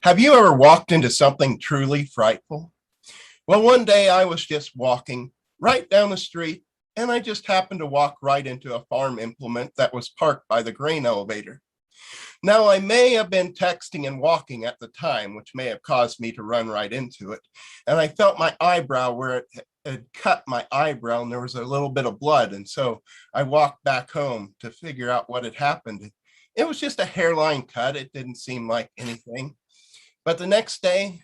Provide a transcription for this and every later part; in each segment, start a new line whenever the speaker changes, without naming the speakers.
Have you ever walked into something truly frightful? Well, one day I was just walking right down the street, and I just happened to walk right into a farm implement that was parked by the grain elevator. Now, I may have been texting and walking at the time, which may have caused me to run right into it. And I felt my eyebrow where it had cut my eyebrow, and there was a little bit of blood. And so I walked back home to figure out what had happened. It was just a hairline cut. It didn't seem like anything. But the next day,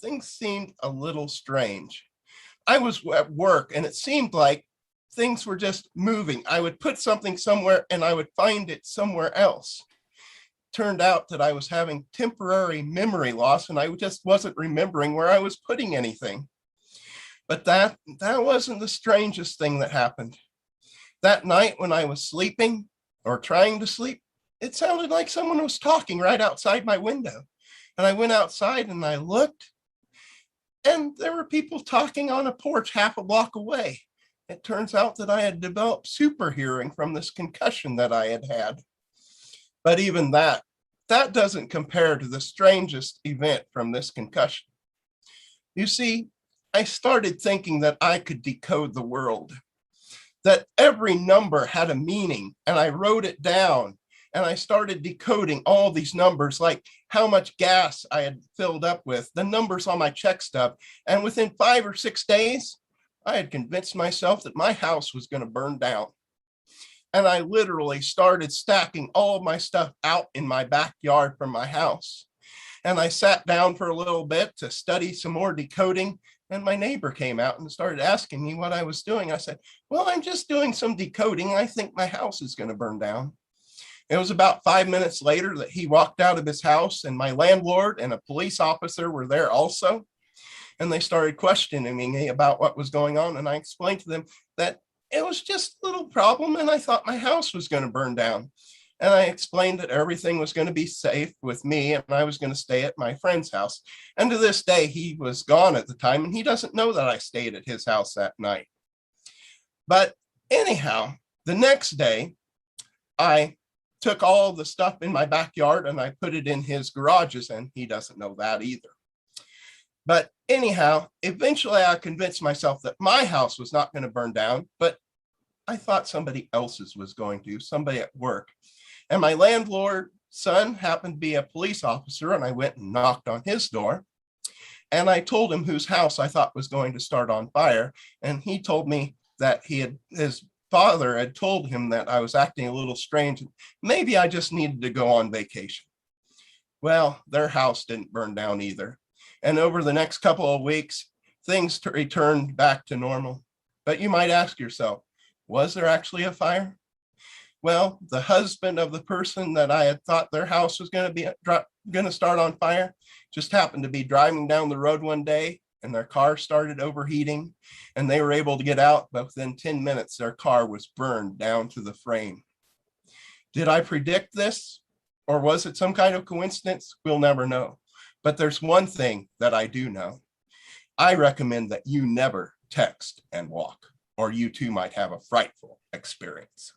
things seemed a little strange. I was at work and it seemed like things were just moving. I would put something somewhere and I would find it somewhere else. Turned out that I was having temporary memory loss and I just wasn't remembering where I was putting anything. But that wasn't the strangest thing that happened. That night when I was sleeping or trying to sleep, it sounded like someone was talking right outside my window. And I went outside and I looked, and there were people talking on a porch half a block away. It turns out that I had developed super hearing from this concussion that I had had. But even that doesn't compare to the strangest event from this concussion. You see, I started thinking that I could decode the world, that every number had a meaning, and I wrote it down. And I started decoding all these numbers, like how much gas I had filled up with, the numbers on my check stub. And within 5 or 6 days, I had convinced myself that my house was going to burn down. And I literally started stacking all of my stuff out in my backyard from my house. And I sat down for a little bit to study some more decoding. And my neighbor came out and started asking me what I was doing. I said, well, I'm just doing some decoding. I think my house is going to burn down. It was about 5 minutes later that he walked out of his house, and my landlord and a police officer were there also. And they started questioning me about what was going on. And I explained to them that it was just a little problem, and I thought my house was going to burn down. And I explained that everything was going to be safe with me, and I was going to stay at my friend's house. And to this day, he was gone at the time, and he doesn't know that I stayed at his house that night. But anyhow, the next day, I took all the stuff in my backyard and I put it in his garages, and he doesn't know that either. But anyhow, eventually I convinced myself that my house was not going to burn down, but I thought somebody else's was going to, somebody at work. And my landlord's son happened to be a police officer, and I went and knocked on his door. And I told him whose house I thought was going to start on fire. And he told me that his father had told him that I was acting a little strange. Maybe I just needed to go on vacation. Well, their house didn't burn down either. And over the next couple of weeks, things returned back to normal. But you might ask yourself, was there actually a fire? Well, the husband of the person that I had thought their house was going to start on fire just happened to be driving down the road one day, and their car started overheating, and they were able to get out, but within 10 minutes, their car was burned down to the frame. Did I predict this, or was it some kind of coincidence? We'll never know. But there's one thing that I do know. I recommend that you never text and walk, or you too might have a frightful experience.